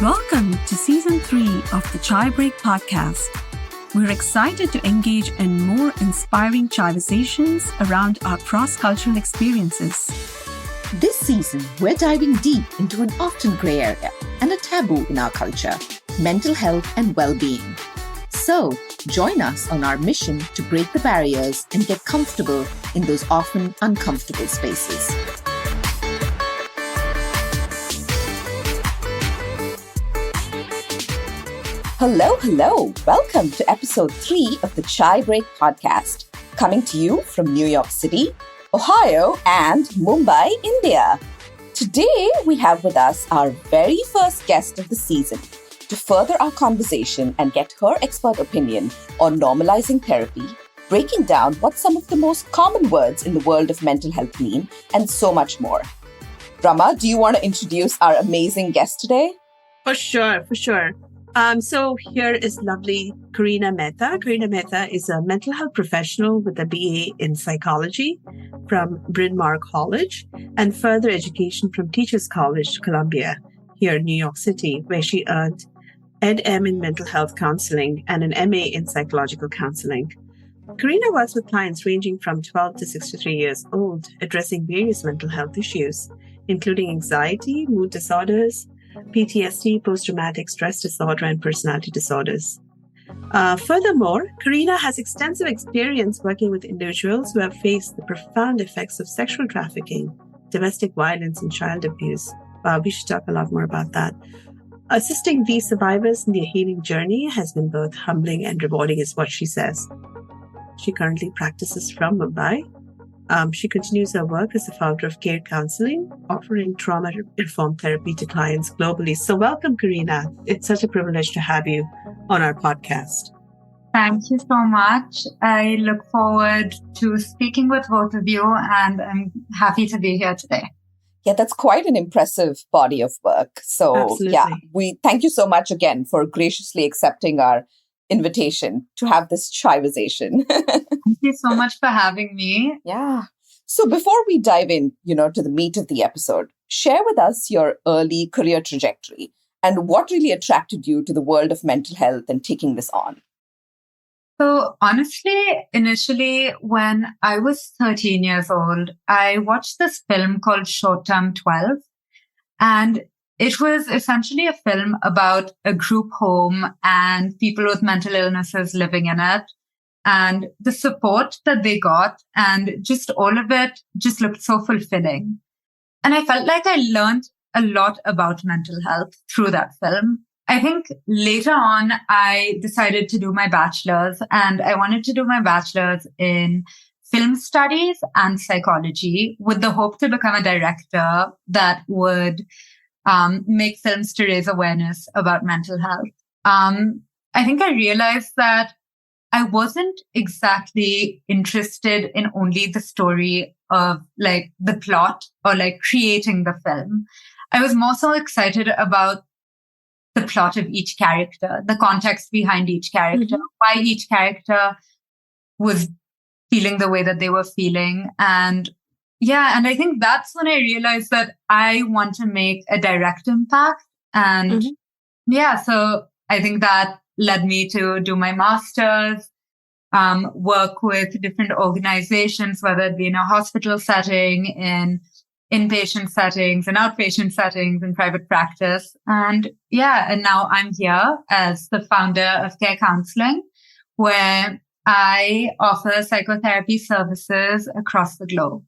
Welcome to Season 3 of the Chai Break podcast. We're excited to engage in more inspiring Chaiversations around our cross-cultural experiences. This season, we're diving deep into an often grey area and a taboo in our culture, mental health and well-being. So, join us on our mission to break the barriers and get comfortable in those often uncomfortable spaces. Hello. Welcome to episode 3 of the Chai Break podcast, coming to you from New York City, Ohio, and Mumbai, India. Today, we have with us our very first guest of the season to further our conversation and get her expert opinion on normalizing therapy, breaking down what some of the most common words in the world of mental health mean, and so much more. Rama, do you want to introduce our amazing guest today? For sure. So here is lovely Kareena Mehta. Kareena Mehta is a mental health professional with a BA in psychology from Bryn Mawr College and further education from Teachers College, Columbia, here in New York City, where she earned Ed.M in mental health counseling and an MA in psychological counseling. Kareena works with clients ranging from 12 to 63 years old, addressing various mental health issues, including anxiety, mood disorders, PTSD, post-traumatic stress disorder, and personality disorders. Furthermore, Kareena has extensive experience working with individuals who have faced the profound effects of sexual trafficking, domestic violence, and child abuse. We should talk a lot more about that. Assisting these survivors in their healing journey has been both humbling and rewarding, is what she says. She currently practices from Mumbai. She continues her work as the founder of Kare Counseling, offering trauma-informed therapy to clients globally. So welcome, Kareena. It's such a privilege to have you on our podcast. Thank you so much. I look forward to speaking with both of you, and I'm happy to be here today. Yeah, that's quite an impressive body of work. So, Absolutely. we thank you so much again for graciously accepting our invitation to have this Chaiversation. Thank you so much for having me. Yeah. So before we dive in, to the meat of the episode, share with us your early career trajectory and what really attracted you to the world of mental health and taking this on. So honestly, initially, when I was 13 years old, I watched this film called Short Term 12. And it was essentially a film about a group home and people with mental illnesses living in it, and the support that they got, and just all of it just looked so fulfilling. And I felt like I learned a lot about mental health through that film. I think later on, I decided to do my bachelor's, and I wanted to do my bachelor's in film studies and psychology with the hope to become a director that would make films to raise awareness about mental health. I think I realized that I wasn't exactly interested in only the story of like the plot or like creating the film. I was more so excited about the plot of each character, the context behind each character, why each character was feeling the way that they were feeling. And I think that's when I realized that I want to make a direct impact. And so I think that led me to do my master's, work with different organizations, whether it be in a hospital setting, in inpatient settings, in outpatient settings, in private practice. And now I'm here as the founder of Kare Counseling, where I offer psychotherapy services across the globe.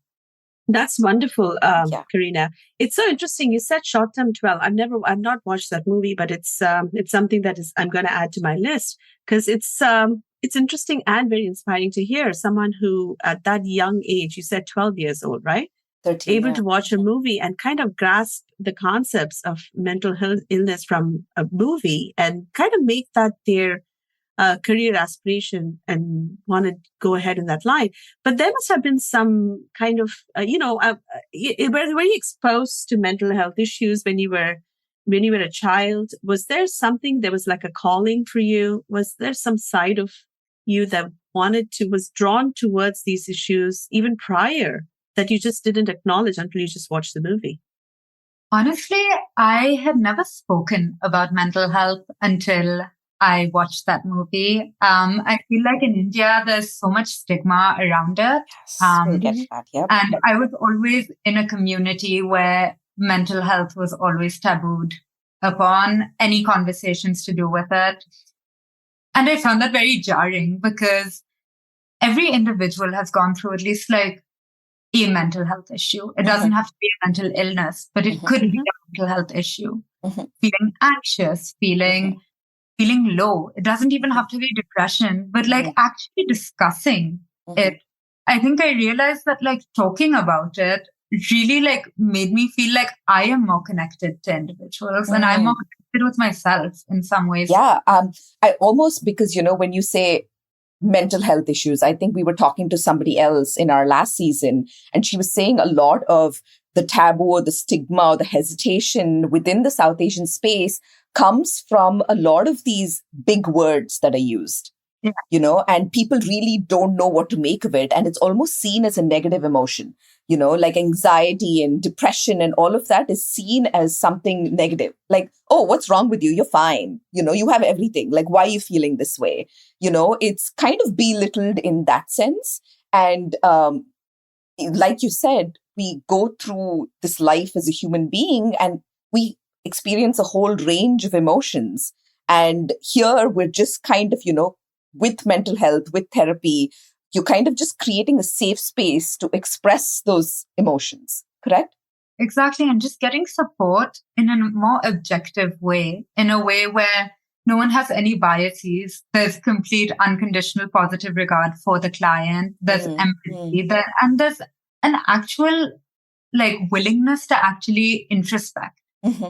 That's wonderful, Kareena. It's so interesting. You said Short Term 12. I've not watched that movie, but it's something that I'm going to add to my list because it's interesting and very inspiring to hear someone who at that young age, you said 12 years old, right? 13, able to watch a movie and kind of grasp the concepts of mental health illness from a movie and kind of make that their career aspiration and want to go ahead in that line. But there must have been some kind of, were you exposed to mental health issues when you were a child? Was there something that was like a calling for you? Was there some side of you that was drawn towards these issues even prior that you just didn't acknowledge until you just watched the movie? Honestly, I had never spoken about mental health until I watched that movie. I feel like in India, there's so much stigma around it. Yes, we'll get to that. Yep. And I was always in a community where mental health was always tabooed upon any conversations to do with it. And I found that very jarring because every individual has gone through at least like a mental health issue. It doesn't have to be a mental illness, but it could be a mental health issue. Feeling anxious, feeling low. It doesn't even have to be depression, but like actually discussing it. I think I realized that like talking about it really like made me feel like I am more connected to individuals and I'm more connected with myself in some ways. Yeah. I almost, because, when you say mental health issues, I think we were talking to somebody else in our last season, and she was saying a lot of the taboo or the stigma or the hesitation within the South Asian space comes from a lot of these big words that are used. And people really don't know what to make of it. And it's almost seen as a negative emotion, like anxiety and depression and all of that is seen as something negative. Like, oh, what's wrong with you? You're fine. You have everything. Like, why are you feeling this way? It's kind of belittled in that sense. And like you said, we go through this life as a human being and we experience a whole range of emotions. And here we're just kind of, with mental health, with therapy, you're kind of just creating a safe space to express those emotions, correct? Exactly. And just getting support in a more objective way, in a way where no one has any biases. There's complete unconditional positive regard for the client. There's empathy and there's an actual like willingness to actually introspect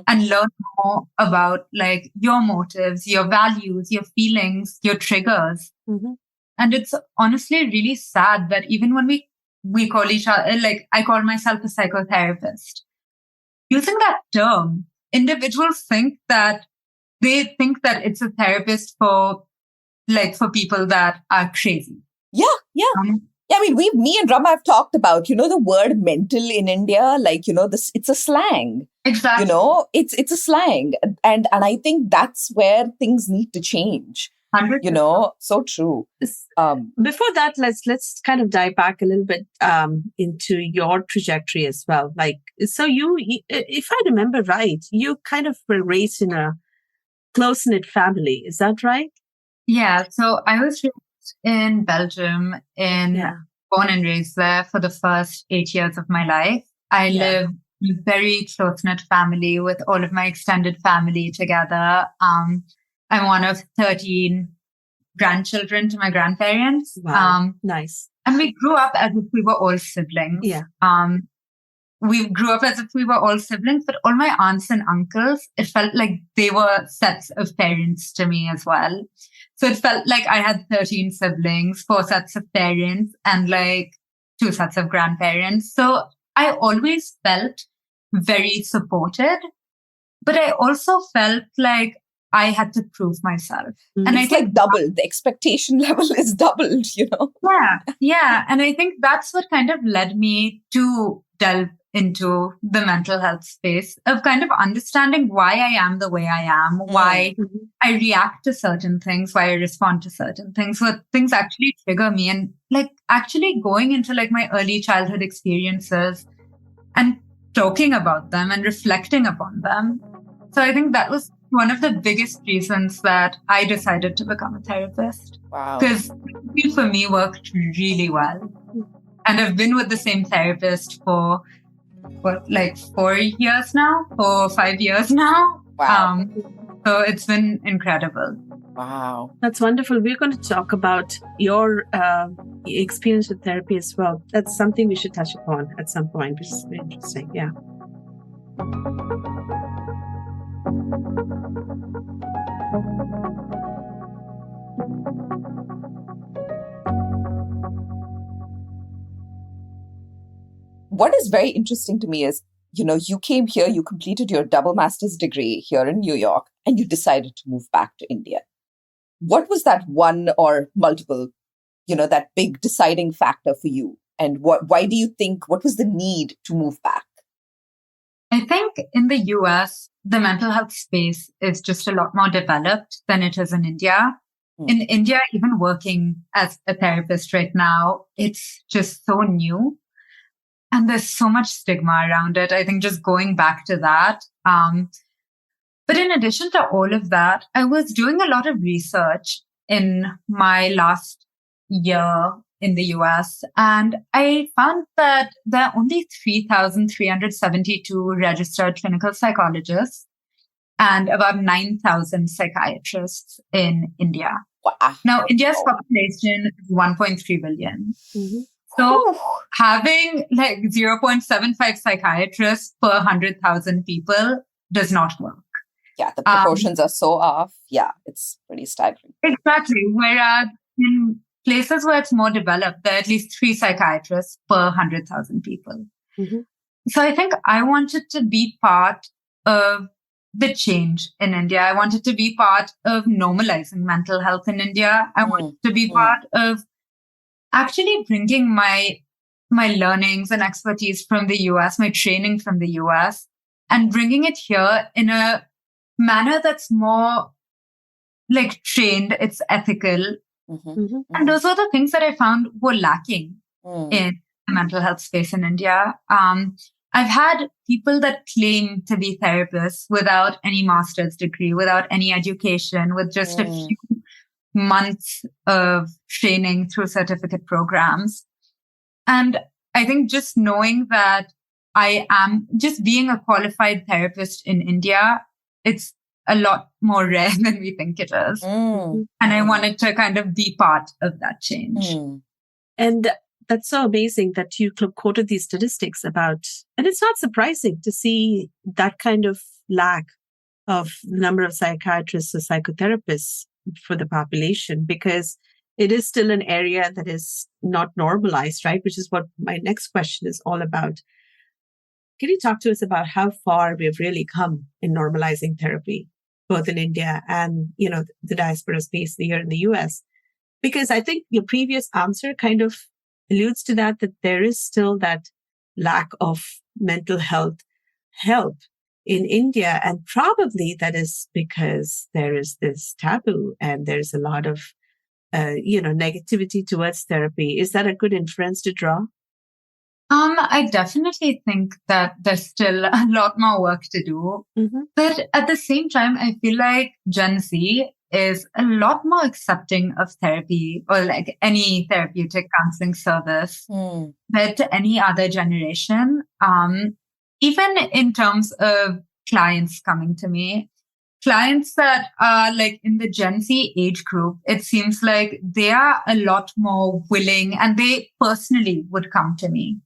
and learn more about like your motives, your values, your feelings, your triggers. And it's honestly really sad that even when we call each other, like I call myself a psychotherapist, using that term, individuals think that it's a therapist for people that are crazy. Yeah. I mean, me and Rama have talked about, the word mental in India, like, this, it's a slang. Exactly. It's a slang. And I think that's where things need to change. 100%. So true. Before that, let's kind of dive back a little bit into your trajectory as well. Like, so you, if I remember right, you kind of were raised in a close-knit family. Is that right? Yeah. So I was raised in Belgium, born and raised there for the first 8 years of my life. I live in a very close-knit family with all of my extended family together. I'm one of 13 grandchildren to my grandparents. Wow. Nice. And we grew up as if we were all siblings. Yeah. We grew up as if we were all siblings, but all my aunts and uncles, it felt like they were sets of parents to me as well. So it felt like I had 13 siblings, 4 sets of parents, and like 2 sets of grandparents. So I always felt very supported, but I also felt like I had to prove myself. And it's like doubled. The expectation level is doubled, Yeah. And I think that's what kind of led me to delve into the mental health space of kind of understanding why I am the way I am, why I react to certain things, why I respond to certain things, what things actually trigger me, and like actually going into like my early childhood experiences and talking about them and reflecting upon them. So I think that was one of the biggest reasons that I decided to become a therapist. Wow. Because it for me worked really well. And I've been with the same therapist for 4 years now, 4 or 5 years now. Wow. So it's been incredible. Wow. That's wonderful. We're going to talk about your experience with therapy as well. That's something we should touch upon at some point, which is very interesting. Yeah. What is very interesting to me is, you came here, you completed your double master's degree here in New York, and you decided to move back to India. What was that one or multiple, that big deciding factor for you? And why do you think, what was the need to move back? I think in the US, the mental health space is just a lot more developed than it is in India. In India, even working as a therapist right now, it's just so new. And there's so much stigma around it. I think just going back to that. But in addition to all of that, I was doing a lot of research in my last year in the US, and I found that there are only 3,372 registered clinical psychologists and about 9,000 psychiatrists in India. Wow. Now, India's population is 1.3 billion. Mm-hmm. So having like 0.75 psychiatrists per 100,000 people does not work. Yeah, the proportions are so off. Yeah, it's pretty staggering. Exactly. Whereas in places where it's more developed, there are at least 3 psychiatrists per 100,000 people. Mm-hmm. So I think I wanted to be part of the change in India. I wanted to be part of normalizing mental health in India. I wanted to be part of actually bringing my learnings and expertise from the US, my training from the US, and bringing it here in a manner that's more like trained, it's ethical. And those are the things that I found were lacking in the mental health space in India. I've had people that claim to be therapists without any master's degree, without any education, with just a few months of training through certificate programs. And I think just knowing that I am just being a qualified therapist in India, it's a lot more rare than we think it is. And I wanted to kind of be part of that change. And that's so amazing that you quoted these statistics about, and it's not surprising to see that kind of lack of the number of psychiatrists or psychotherapists for the population, because it is still an area that is not normalized, right? Which is what my next question is all about. Can you talk to us about how far we've really come in normalizing therapy, both in India and, the diaspora space here in the US? Because I think your previous answer kind of alludes to that there is still that lack of mental health help in India. And probably that is because there is this taboo and there's a lot of, negativity towards therapy. Is that a good inference to draw? I definitely think that there's still a lot more work to do. But at the same time, I feel like Gen Z is a lot more accepting of therapy or like any therapeutic counseling service compared to any other generation. Even in terms of clients coming to me, clients that are like in the Gen Z age group, it seems like they are a lot more willing and they personally would come to me.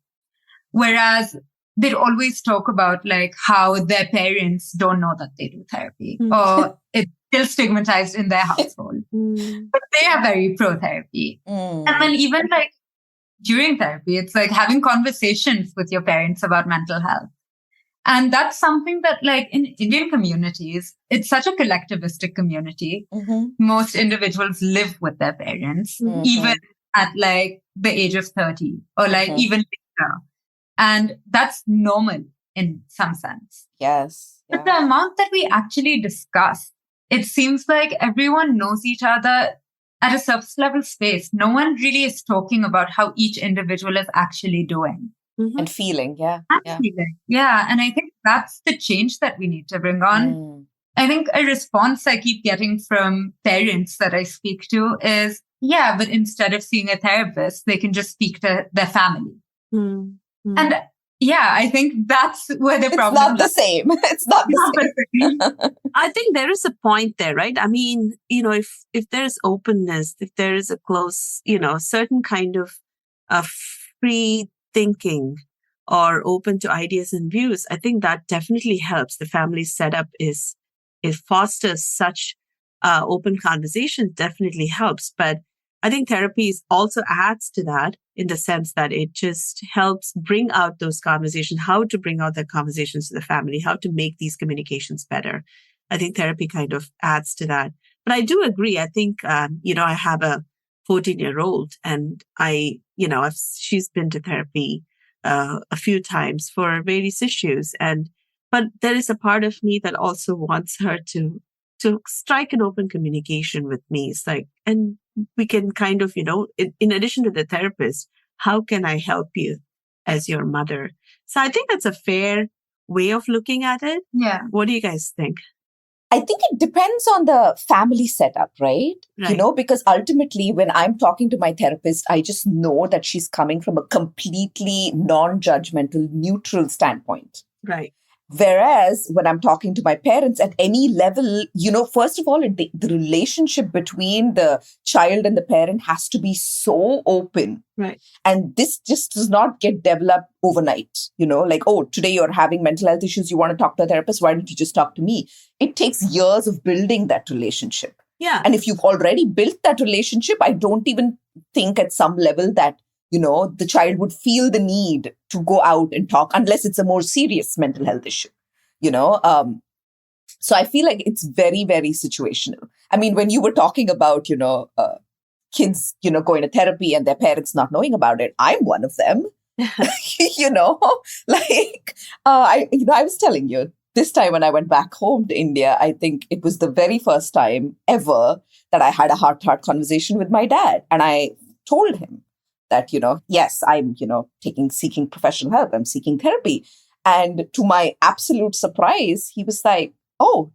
Whereas they'd always talk about like how their parents don't know that they do therapy or it's still stigmatized in their household. But they are very pro therapy. And then even like during therapy, it's like having conversations with your parents about mental health. And that's something that like in Indian communities, it's such a collectivistic community. Most individuals live with their parents, even at like the age of 30 or like even later. And that's normal in some sense. Yes. But the amount that we actually discuss, it seems like everyone knows each other at a surface level space. No one really is talking about how each individual is actually doing. And feeling, yeah. Yeah. And I think that's the change that we need to bring on. I think a response I keep getting from parents that I speak to is, yeah, but instead of seeing a therapist, they can just speak to their family. And yeah, I think that's where the problem is. It's not the same. It's not the same. I think there is a point there, right? I mean, if there's openness, if there is a close, certain kind of free thinking or open to ideas and views, I think that definitely helps. The family setup it fosters such open conversations, definitely helps. But I think therapy also adds to that in the sense that it just helps bring out those conversations, how to bring out the conversations to the family, how to make these communications better. I think therapy kind of adds to that. But I do agree. I think, I have a 14-year-old and she's been to therapy a few times for various issues. And But there is a part of me that also wants her to strike an open communication with me. It's like, and we can kind of, in addition to the therapist, how can I help you as your mother? So I think that's a fair way of looking at it. Yeah. What do you guys think? I think it depends on the family setup, right? Because ultimately when I'm talking to my therapist, I just know that she's coming from a completely non-judgmental, neutral standpoint. Right. Whereas when I'm talking to my parents at any level, first of all, the relationship between the child and the parent has to be so open. Right. And this just does not get developed overnight. Like, oh, today you're having mental health issues. You want to talk to a therapist. Why don't you just talk to me? It takes years of building that relationship. Yeah. And if you've already built that relationship, I don't even think at some level that the child would feel the need to go out and talk unless it's a more serious mental health issue, So I feel like it's very, very situational. I mean, when you were talking about, kids, going to therapy and their parents not knowing about it, I'm one of them, I was telling you this time when I went back home to India, I think it was the very first time ever that I had a heart-to-heart conversation with my dad. And I told him that, yes, I'm, seeking professional help. I'm seeking therapy. And to my absolute surprise, he was like, oh,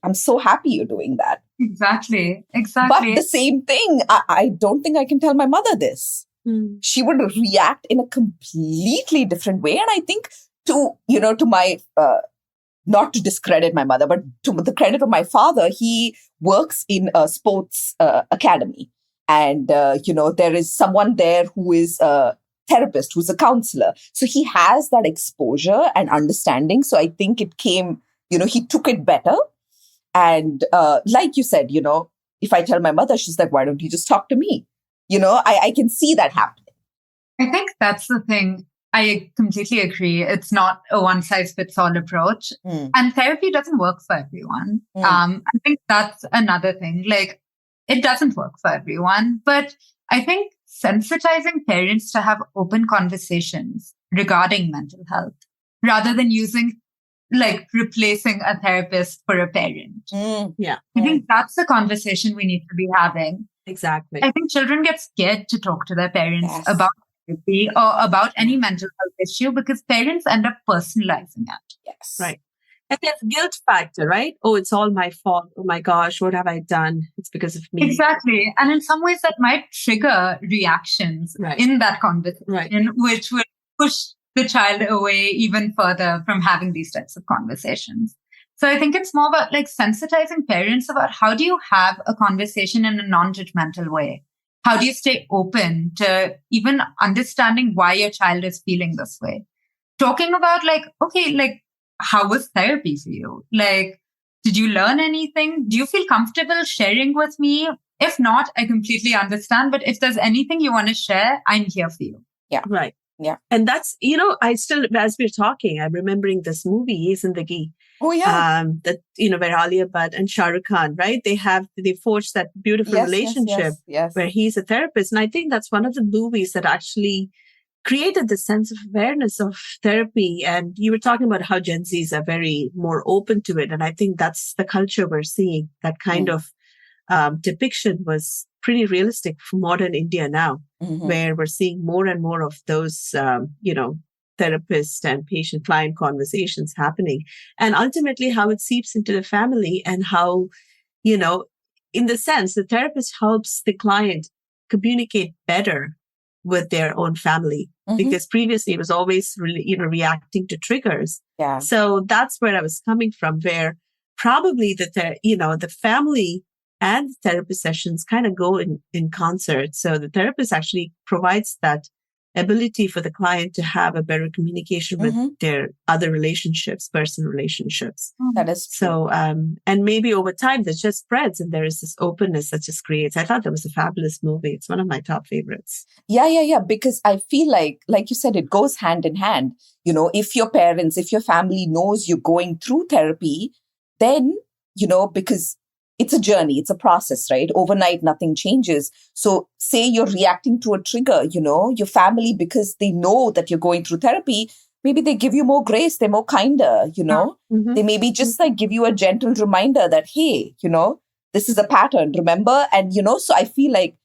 I'm so happy you're doing that. Exactly. But the same thing, I don't think I can tell my mother this. She would react in a completely different way. And I think to my, not to discredit my mother, but to the credit of my father, he works in a sports academy. And, there is someone there who is a therapist, who's a counselor. So he has that exposure and understanding. So I think it came, he took it better. And like you said, if I tell my mother, she's like, why don't you just talk to me? I can see that happening. I think that's the thing. I completely agree. It's not a one-size-fits-all approach. And therapy doesn't work for everyone. I think that's another thing. Like, it doesn't work for everyone. But I think sensitizing parents to have open conversations regarding mental health rather than replacing a therapist for a parent. Yeah. I think that's the conversation we need to be having. Exactly. I think children get scared to talk to their parents about therapy or about any mental health issue because parents end up personalizing it. Yes. Right. And there's guilt factor, right? Oh, it's all my fault. Oh my gosh, what have I done? It's because of me. Exactly. And in some ways that might trigger reactions in that conversation, which would push the child away even further from having these types of conversations. So I think it's more about sensitizing parents about how do you have a conversation in a non-judgmental way? How do you stay open to even understanding why your child is feeling this way? Talking about how was therapy for you? Did you learn anything? Do you feel comfortable sharing with me? If not, I completely understand. But if there's anything you want to share, I'm here for you. Yeah. Right. Yeah. And that's, I still, as we're talking, I'm remembering this movie, Ye Zindagi. Oh, yeah. Where Alia Bhatt and Shah Rukh Khan, right? They forged that beautiful relationship where he's a therapist. And I think that's one of the movies that actually created the sense of awareness of therapy. And you were talking about how Gen Zs are very more open to it. And I think that's the culture we're seeing. That kind of depiction was pretty realistic for modern India now, where we're seeing more and more of those, therapist and patient-client conversations happening. And ultimately how it seeps into the family and how, in the sense, the therapist helps the client communicate better with their own family, because previously it was always really, reacting to triggers. Yeah. So that's where I was coming from, where probably the family and therapist sessions kind of go in concert. So the therapist actually provides that ability for the client to have a better communication with their other relationships, personal relationships. That is true. So, and maybe over time that just spreads and there is this openness that just creates. I thought that was a fabulous movie. It's one of my top favorites. Yeah. Because I feel like you said, it goes hand in hand. If your parents, if your family knows you're going through therapy, then, because it's a journey, it's a process, right? Overnight, nothing changes. So say you're reacting to a trigger, your family, because they know that you're going through therapy, maybe they give you more grace, they're more kinder, Mm-hmm. They maybe just like give you a gentle reminder that, hey, this is a pattern, remember? And, so I feel like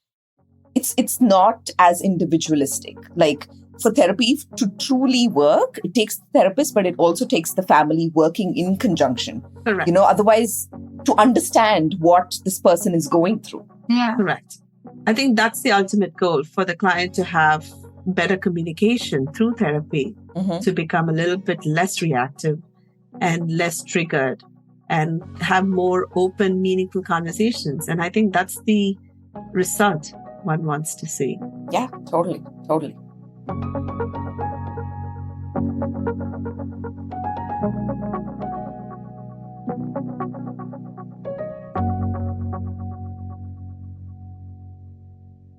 it's not as individualistic. Like for therapy to truly work, it takes the therapist, but it also takes the family working in conjunction. Correct. Otherwise to understand what this person is going through. Yeah. Correct. I think that's the ultimate goal, for the client to have better communication through therapy, to become a little bit less reactive and less triggered and have more open, meaningful conversations. And I think that's the result one wants to see. Yeah, totally.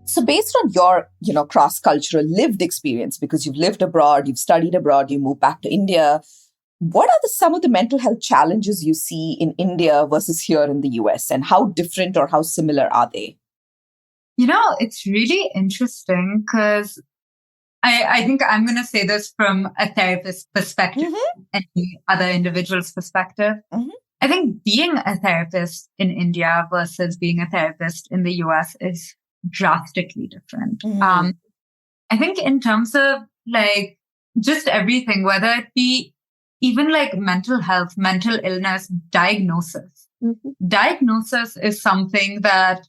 So based on your, cross-cultural lived experience, because you've lived abroad, you've studied abroad, you moved back to India, what are some of the mental health challenges you see in India versus here in the US, and how different or how similar are they? It's really interesting because I think I'm going to say this from a therapist's perspective and any other individual's perspective. I think being a therapist in India versus being a therapist in the US is drastically different. I think in terms of like just everything, whether it be even like mental health, mental illness, diagnosis. Diagnosis is something that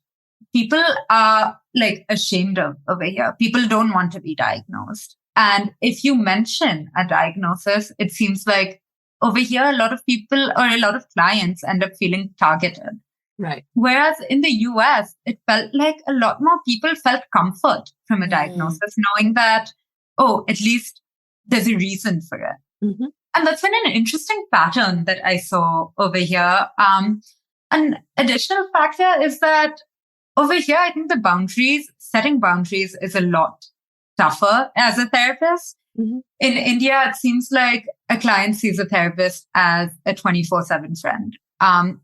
people are like ashamed of over here. People don't want to be diagnosed. And if you mention a diagnosis, it seems like over here, a lot of people or a lot of clients end up feeling targeted. Right. Whereas in the US, it felt like a lot more people felt comfort from a diagnosis, knowing that, at least there's a reason for it. And that's been an interesting pattern that I saw over here. An additional factor is that over here, I think setting boundaries is a lot tougher as a therapist. In India, it seems like a client sees a therapist as a 24/7 friend,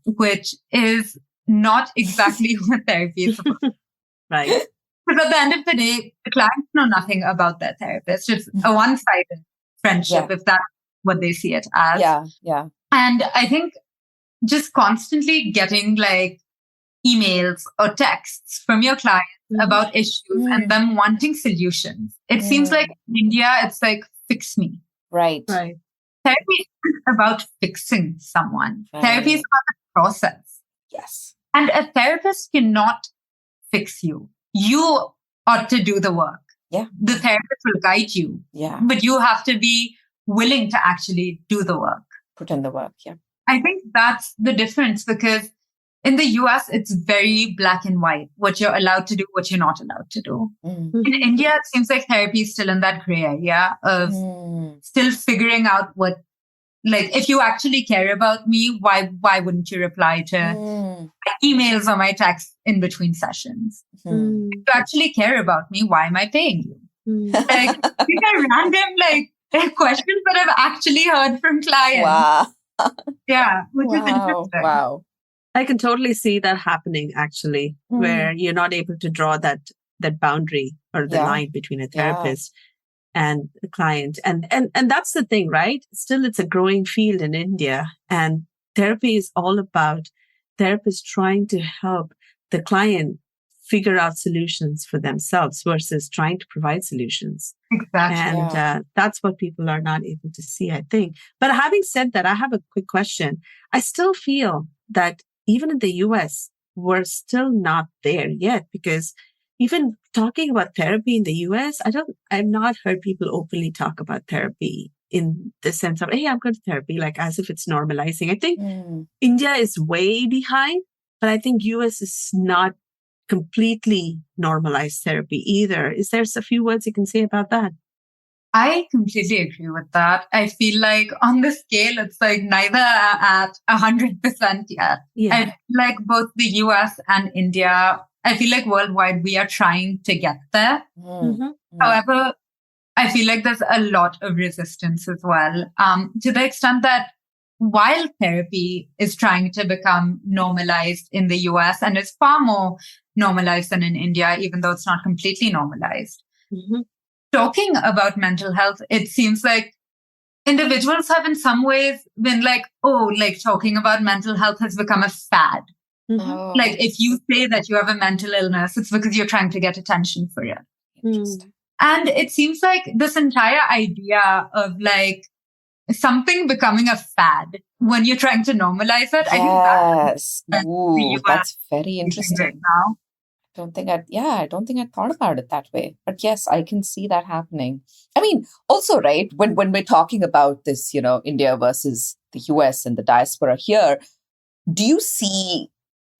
which is not exactly what therapy is about. Right. Because at the end of the day, the clients know nothing about their therapist. It's a one-sided friendship, if that's what they see it as. Yeah. And I think just constantly getting like emails or texts from your clients about issues and them wanting solutions. It seems like in India, it's like, fix me. Right. Therapy isn't about fixing someone. Therapy is about the process. Yes. And a therapist cannot fix you. You ought to do the work. Yeah. The therapist will guide you. Yeah. But you have to be willing to actually do the work. Put in the work. Yeah. I think that's the difference, because in the US, it's very black and white, what you're allowed to do, what you're not allowed to do. In India, it seems like therapy is still in that gray area of still figuring out what, like, if you actually care about me, why wouldn't you reply to my emails or my texts in between sessions? If you actually care about me, why am I paying you? Like, these are random, like, questions that I've actually heard from clients. Wow. Yeah, which is interesting. Wow. I can totally see that happening, actually, where you're not able to draw that boundary or the line between a therapist and the client. And that's the thing, right? Still, it's a growing field in India. And therapy is all about therapists trying to help the client figure out solutions for themselves versus trying to provide solutions. Exactly. And that's what people are not able to see, I think. But having said that, I have a quick question. I still feel that even in the US, we're still not there yet, because even talking about therapy in the US, I've not heard people openly talk about therapy in the sense of, hey, I'm going to therapy, like as if it's normalizing. I think India is way behind, but I think US is not completely normalized therapy either. Is there a few words you can say about that? I completely agree with that. I feel like on the scale, it's like neither are at 100% yet. Yeah. I feel like both the US and India, I feel like worldwide, we are trying to get there. However, I feel like there's a lot of resistance as well, to the extent that while therapy is trying to become normalized in the US and is far more normalized than in India, even though it's not completely normalized. Talking about mental health, it seems like individuals have in some ways been like, oh, like talking about mental health has become a fad. Mm-hmm. Oh, Like if you say that you have a mental illness, it's because you're trying to get attention for it. interesting. And it seems like this entire idea of like something becoming a fad when you're trying to normalize it, I think Yes. that's Ooh, that's very right interesting. now. I don't think I thought about it that way. But yes, I can see that happening. I mean, also, right, when we're talking about this, India versus the US and the diaspora here, do you see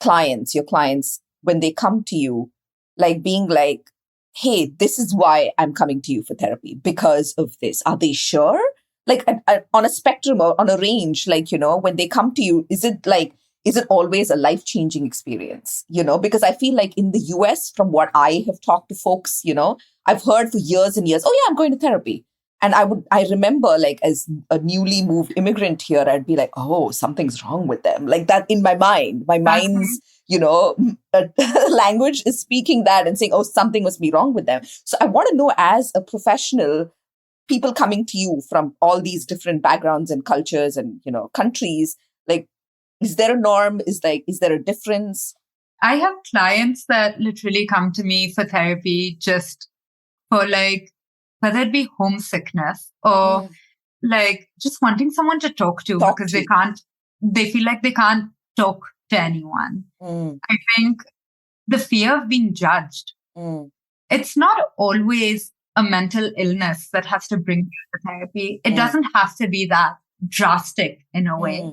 your clients, when they come to you, like being like, hey, this is why I'm coming to you for therapy because of this? Are they sure? Like on a spectrum or on a range, like, when they come to you, is it always a life-changing experience? Because I feel like in the US, from what I have talked to folks, I've heard for years and years, oh yeah, I'm going to therapy. And I remember, like, as a newly moved immigrant here, I'd be like, oh, something's wrong with them. Like that in my mind. My mind's, language is speaking that and saying, oh, something must be wrong with them. So I want to know, as a professional, people coming to you from all these different backgrounds and cultures and, countries, like, is there a norm? Is there a difference? I have clients that literally come to me for therapy just for like, whether it be homesickness or like just wanting someone to talk to because they feel like they can't talk to anyone. I think the fear of being judged, it's not always a mental illness that has to bring you to therapy. It doesn't have to be that drastic in a way.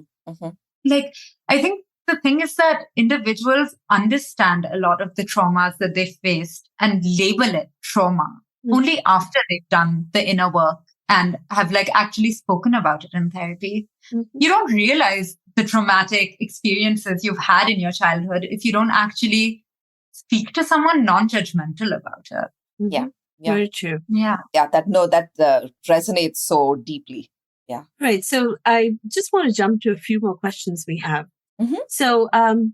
Like, I think the thing is that individuals understand a lot of the traumas that they faced and label it trauma only after they've done the inner work and have like actually spoken about it in therapy. You don't realize the traumatic experiences you've had in your childhood if you don't actually speak to someone non-judgmental about it. Yeah. Very true. Yeah. That resonates so deeply. Yeah. Right. So I just want to jump to a few more questions we have. So can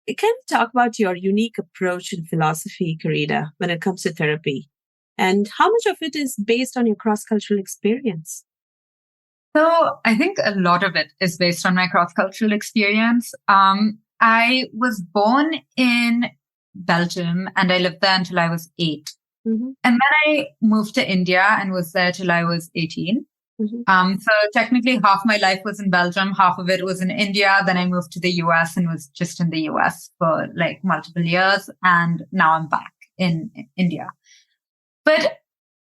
you talk about your unique approach and philosophy, Kareena, when it comes to therapy? And how much of it is based on your cross-cultural experience? So I think a lot of it is based on my cross-cultural experience. I was born in Belgium and I lived there until I was 8. And then I moved to India and was there till I was 18. So technically half my life was in Belgium, half of it was in India. Then I moved to the US and was just in the US for like multiple years. And now I'm back in India. But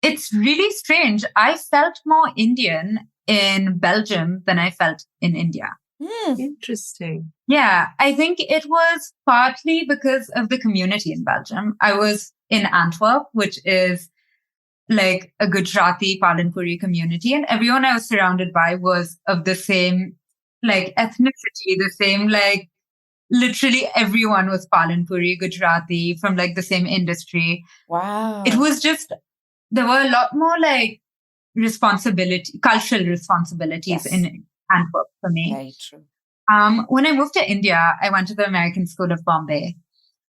it's really strange. I felt more Indian in Belgium than I felt in India. Interesting. Yeah, I think it was partly because of the community in Belgium. I was in Antwerp, which is like a Gujarati Palanpuri community, and everyone I was surrounded by was of the same like ethnicity, the same like literally everyone was Palanpuri, Gujarati, from like the same industry. Wow. It was just, there were a lot more like cultural responsibilities in Antwerp for me. Very true. When I moved to India, I went to the American School of Bombay.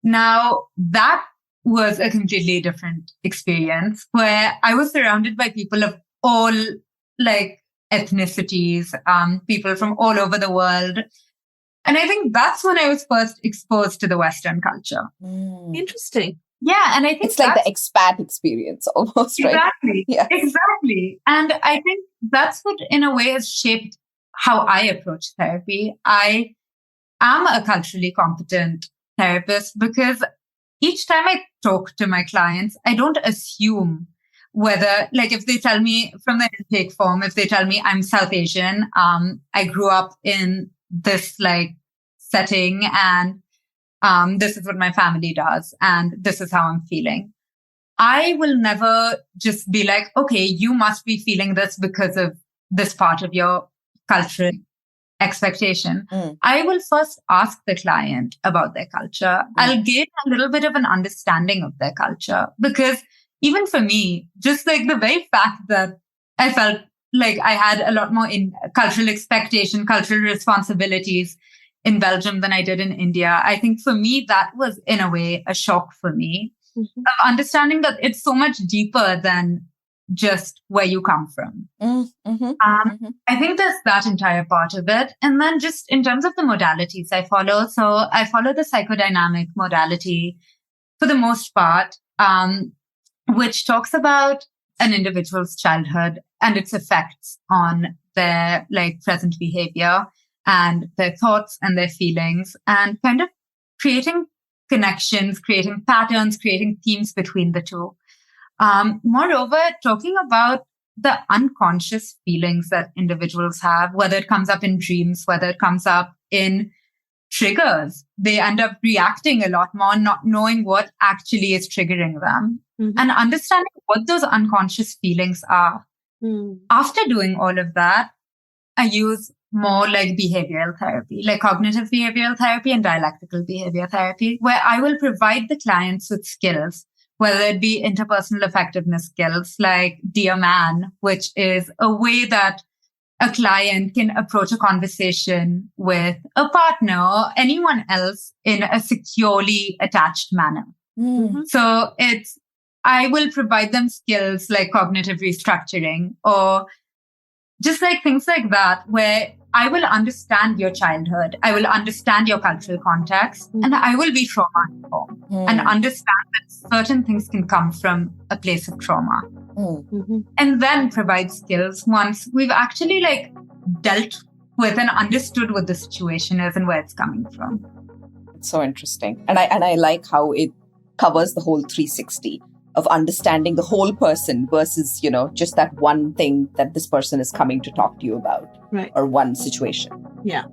Now that was a completely different experience where I was surrounded by people of all like ethnicities, people from all over the world. And I think that's when I was first exposed to the Western culture. Interesting. Yeah. And I think it's like the expat experience almost, right? Exactly. Yes. Exactly. And I think that's what in a way has shaped how I approach therapy. I am a culturally competent therapist because each time I talk to my clients, I don't assume whether, like, if they tell me from the intake form, if they tell me I'm South Asian, I grew up in this like setting and this is what my family does and this is how I'm feeling. I will never just be like, okay, you must be feeling this because of this part of your cultural expectation. I will first ask the client about their culture. I'll gain a little bit of an understanding of their culture because even for me, just like the very fact that I felt like I had a lot more in cultural expectation, cultural responsibilities in Belgium than I did in India. I think for me, that was in a way a shock for me of understanding that it's so much deeper than just where you come from. Mm-hmm. I think there's that entire part of it. And then just in terms of the modalities I follow, so I follow the psychodynamic modality for the most part, which talks about an individual's childhood and its effects on their like present behavior and their thoughts and their feelings, and kind of creating connections, creating patterns, creating themes between the two. Moreover, talking about the unconscious feelings that individuals have, whether it comes up in dreams, whether it comes up in triggers, they end up reacting a lot more, not knowing what actually is triggering them, and understanding what those unconscious feelings are. After doing all of that, I use more like behavioral therapy, like cognitive behavioral therapy and dialectical behavior therapy, where I will provide the clients with skills, whether it be interpersonal effectiveness skills like Dear Man, which is a way that a client can approach a conversation with a partner or anyone else in a securely attached manner. So I will provide them skills like cognitive restructuring or just like things like that, where I will understand your childhood, I will understand your cultural context, and I will be trauma-informed and understand that certain things can come from a place of trauma. And then provide skills once we've actually like dealt with and understood what the situation is and where it's coming from. It's so interesting. And I like how it covers the whole 360 of understanding the whole person versus, just that one thing that this person is coming to talk to you about, right, or one situation. Yeah.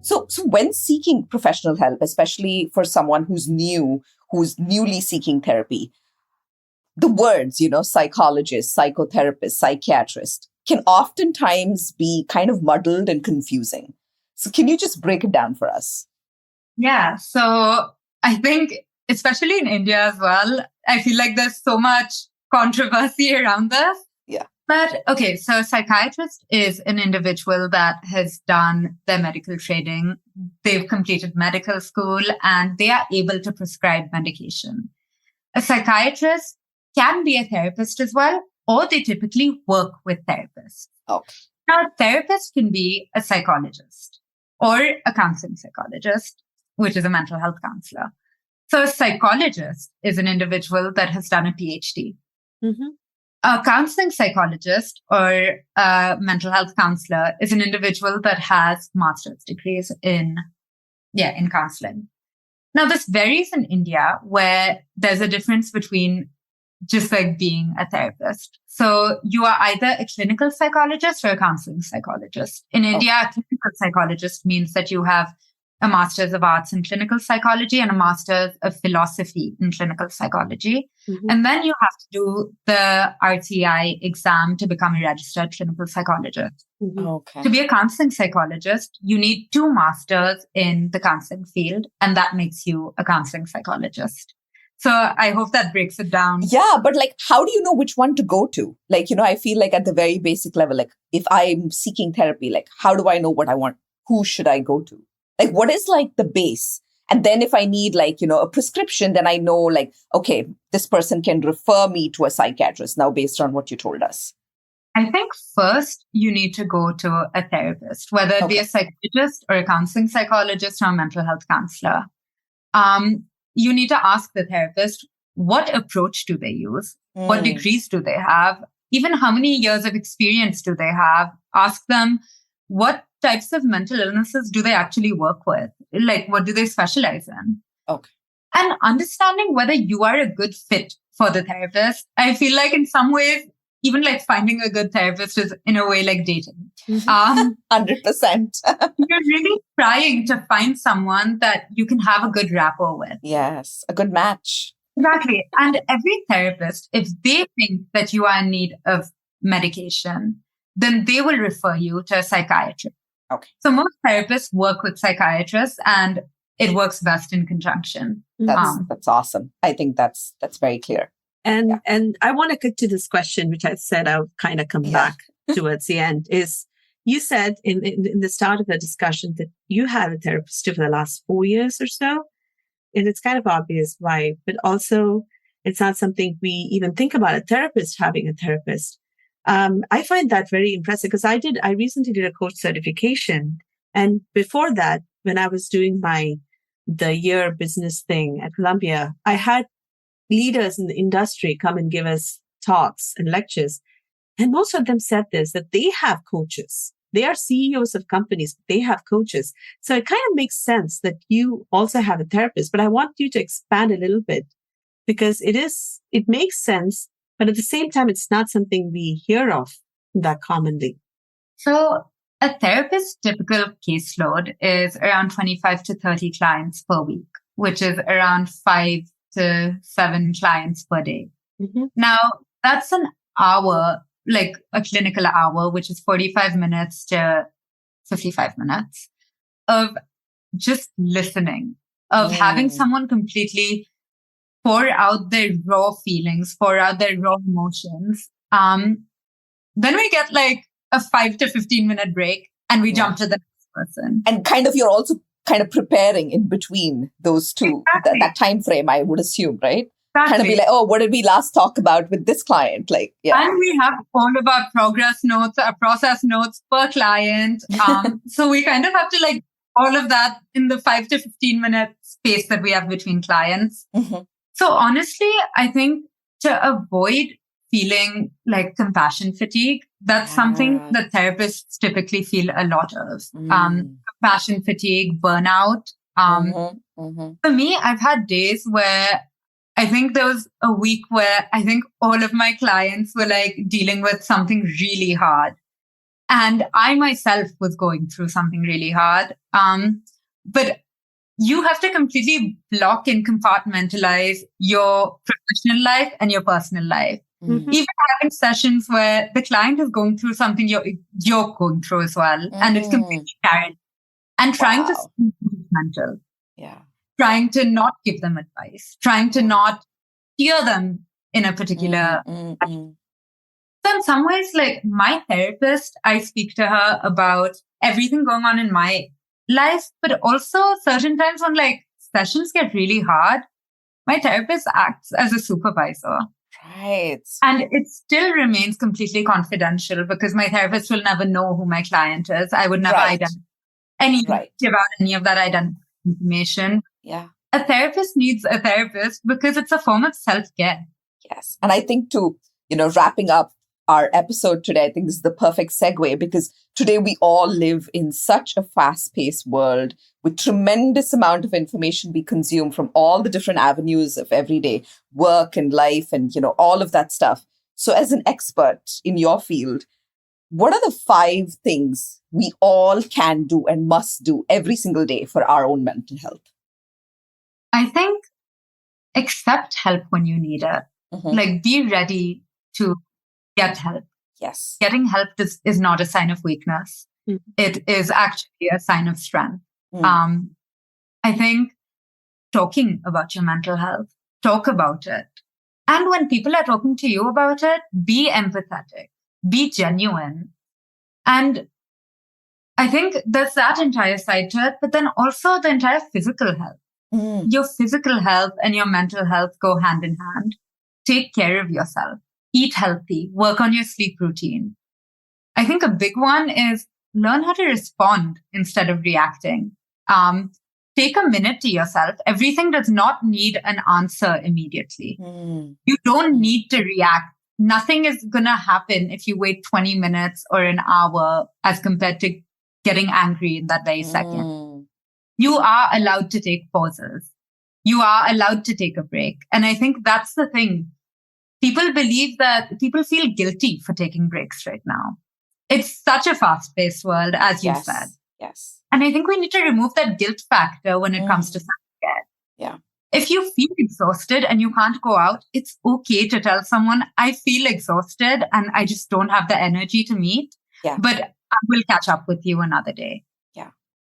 So when seeking professional help, especially for someone who's newly seeking therapy, the words, psychologist, psychotherapist, psychiatrist can oftentimes be kind of muddled and confusing. So can you just break it down for us? Yeah. So I think, especially in India as well, I feel like there's so much controversy around this. Yeah. But okay, so a psychiatrist is an individual that has done their medical training. They've completed medical school and they are able to prescribe medication. A psychiatrist can be a therapist as well, or they typically work with therapists. Okay. Now, a therapist can be a psychologist or a counseling psychologist, which is a mental health counselor. So a psychologist is an individual that has done a PhD. A counseling psychologist or a mental health counselor is an individual that has master's degrees in counseling. Now, this varies in India, where there's a difference between just like being a therapist. So you are either a clinical psychologist or a counseling psychologist. In India, a clinical psychologist means that you have a master's of arts in clinical psychology and a master's of philosophy in clinical psychology. And then you have to do the RTI exam to become a registered clinical psychologist. Okay. To be a counseling psychologist, you need 2 masters in the counseling field, and that makes you a counseling psychologist. So I hope that breaks it down. Yeah, but like, how do you know which one to go to? Like, I feel like at the very basic level, like if I'm seeking therapy, like how do I know what I want? Who should I go to? Like, what is like the base? And then if I need like, a prescription, then I know like, okay, this person can refer me to a psychiatrist now based on what you told us. I think first you need to go to a therapist, whether it be a psychologist or a counseling psychologist or a mental health counselor. You need to ask the therapist, what approach do they use? What degrees do they have? Even how many years of experience do they have? Ask them, what types of mental illnesses do they actually work with? Like, what do they specialize in? Okay. And understanding whether you are a good fit for the therapist. I feel like in some ways, even like finding a good therapist is in a way like dating. 100%. You're really trying to find someone that you can have a good rapport with. Yes, a good match. Exactly. And every therapist, if they think that you are in need of medication, then they will refer you to a psychiatrist. Okay. So most therapists work with psychiatrists and it works best in conjunction. That's awesome. I think that's very clear. And I want to get to this question, which I said I'll kind of come back towards the end is you said in the start of the discussion that you had a therapist for the last 4 years or so. And it's kind of obvious why, but also it's not something we even think about a therapist having a therapist. I find that very impressive because I recently did a coach certification. And before that, when I was doing the year business thing at Columbia, I had leaders in the industry come and give us talks and lectures. And most of them said this, that they have coaches. They are CEOs of companies. They have coaches. So it kind of makes sense that you also have a therapist, but I want you to expand a little bit because it makes sense, but at the same time, it's not something we hear of that commonly. So a therapist's typical caseload is around 25 to 30 clients per week, which is around 5 to 7 clients per day. Mm-hmm. Now, that's an hour, like a clinical hour, which is 45 minutes to 55 minutes of just listening, of having someone completely pour out their raw feelings, pour out their raw emotions. Then we get like a 5 to 15 minute break and we jump to the next person. And you're also kind of preparing in between those two, exactly. that time frame, I would assume, right? Exactly. Kind of be like, oh, what did we last talk about with this client? Like, yeah. And we have all of our progress notes, our process notes per client. So we kind of have to like all of that in the 5 to 15 minute space that we have between clients. Mm-hmm. So honestly, I think to avoid feeling like compassion fatigue, that's something that therapists typically feel a lot of. Compassion fatigue, burnout. For me, I've had days where I think there was a week where I think all of my clients were like dealing with something really hard. And I myself was going through something really hard. But you have to completely block and compartmentalize your professional life and your personal life. Mm-hmm. Even having sessions where the client is going through something you're going through as well. And it's completely carried. And trying to stay mental. Yeah. Trying to not give them advice, trying to not steer them in a particular direction. So in some ways, like my therapist, I speak to her about everything going on in my life, but also certain times when like sessions get really hard, my therapist acts as a supervisor. Right. And it still remains completely confidential because my therapist will never know who my client is. I would never give out any of that identity information. Yeah. A therapist needs a therapist because it's a form of self-care. Yes. And I think wrapping up our episode today, I think this is the perfect segue because today we all live in such a fast-paced world with tremendous amount of information we consume from all the different avenues of everyday work and life and, all of that stuff. So as an expert in your field, what are the 5 things we all can do and must do every single day for our own mental health? I think accept help when you need it. Mm-hmm. Like be ready to get help. Yes. Getting help is not a sign of weakness. Mm-hmm. It is actually a sign of strength. I think talking about your mental health, talk about it. And when people are talking to you about it, be empathetic, be genuine. And I think there's that entire side to it, but then also the entire physical health. Your physical health and your mental health go hand in hand. Take care of yourself. Eat healthy. Work on your sleep routine. I think a big one is learn how to respond instead of reacting. Take a minute to yourself. Everything does not need an answer immediately. You don't need to react. Nothing is going to happen if you wait 20 minutes or an hour as compared to getting angry in that very second. You are allowed to take pauses. You are allowed to take a break. And I think that's the thing. People feel guilty for taking breaks right now. It's such a fast-paced world, as you said. Yes. And I think we need to remove that guilt factor when it comes to self-care. Yeah. If you feel exhausted and you can't go out, it's okay to tell someone, I feel exhausted and I just don't have the energy to meet. Yeah. But I will catch up with you another day.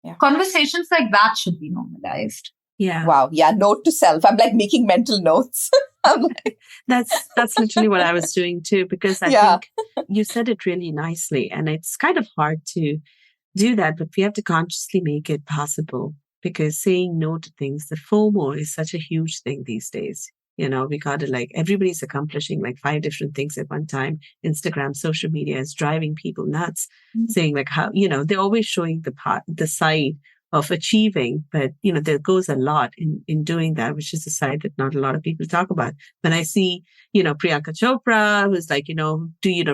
Yeah. Conversations like that should be normalized. Yeah. Wow. Yeah. Note to self. I'm like making mental notes. I'm like, That's literally what I was doing too, because I think you said it really nicely. And it's kind of hard to do that, but we have to consciously make it possible, because saying no to things, the FOMO is such a huge thing these days. We got to everybody's accomplishing 5 different things at one time. Instagram, social media is driving people nuts, saying how, they're always showing the side of achieving, but there goes a lot in doing that, which is a side that not a lot of people talk about. When I see, Priyanka Chopra who's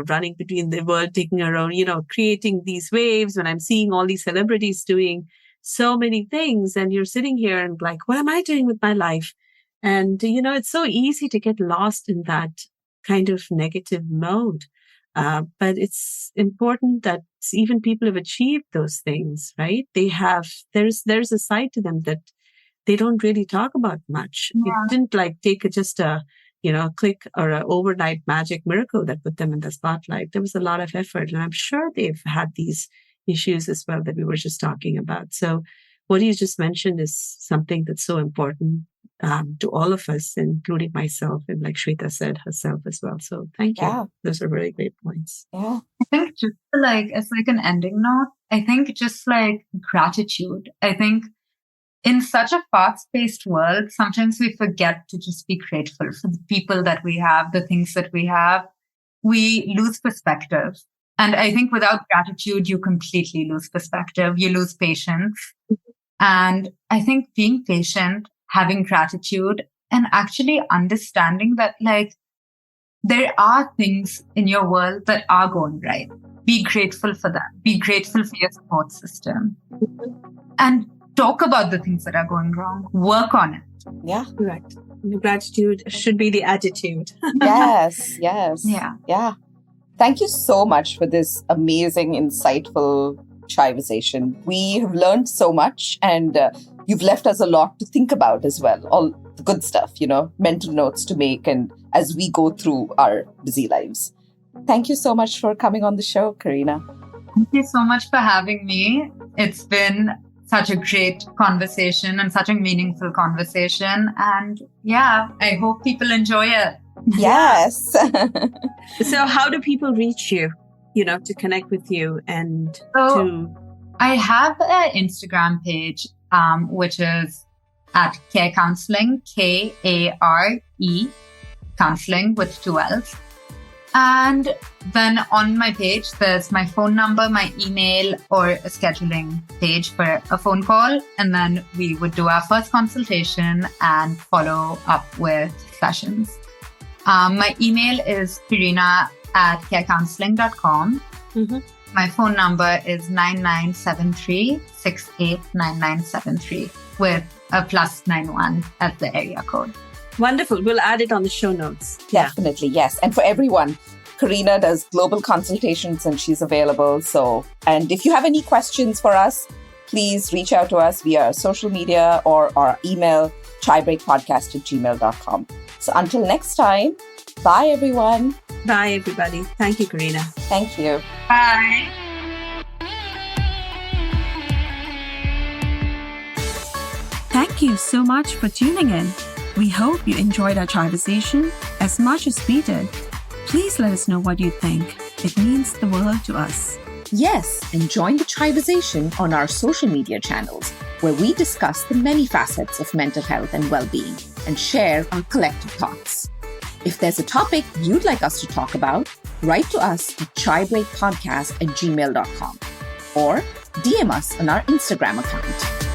running between the world, taking her own, creating these waves, when I'm seeing all these celebrities doing so many things, and you're sitting here and what am I doing with my life? And, it's so easy to get lost in that kind of negative mode. But it's important that even people have achieved those things, right? There's a side to them that they don't really talk about much. Yeah. It didn't take just a, click or an overnight magic miracle that put them in the spotlight. There was a lot of effort, and I'm sure they've had these issues as well that we were just talking about. So what you just mentioned is something that's so important to all of us, including myself, and like Shweta said herself as well. So thank you. Yeah. Those are really great points. Yeah. I think just as an ending note, I think just gratitude. I think in such a fast-paced world, sometimes we forget to just be grateful for the people that we have, the things that we have. We lose perspective. And I think without gratitude, you completely lose perspective. You lose patience. And I think being patient, having gratitude, and actually understanding that there are things in your world that are going right. Be grateful for that. Be grateful for your support system. And talk about the things that are going wrong. Work on it. Yeah. Correct. Gratitude should be the attitude. Yes. Yeah. Thank you so much for this amazing, insightful Chaiversation. We have learned so much, and you've left us a lot to think about as well. All the good stuff, mental notes to make, and as we go through our busy lives. Thank you so much for coming on the show, Kareena. Thank you so much for having me. It's been such a great conversation and such a meaningful conversation. And yeah, I hope people enjoy it. Yes. So how do people reach you, to connect with you and I have an Instagram page, which is at Kare Counseling, Kare Counseling with 2 L's. And then on my page, there's my phone number, my email, or a scheduling page for a phone call. And then we would do our first consultation and follow up with sessions. My email is Kareena@carecounseling.com. Mm-hmm. My phone number is 9973-689973 with a +91 as the area code. Wonderful. We'll add it on the show notes. Definitely, yes. And for everyone, Kareena does global consultations and she's available. And if you have any questions for us, please reach out to us via social media or our email, chaibreakpodcast@gmail.com. So until next time, bye everyone. Bye everybody. Thank you, Kareena. Thank you. Bye. Thank you so much for tuning in. We hope you enjoyed our Chaiversation as much as we did. Please let us know what you think. It means the world to us. Yes, and join the Chaiversation on our social media channels, where we discuss the many facets of mental health and well-being and share our collective thoughts. If there's a topic you'd like us to talk about, write to us at chaibreakpodcast@gmail.com or DM us on our Instagram account.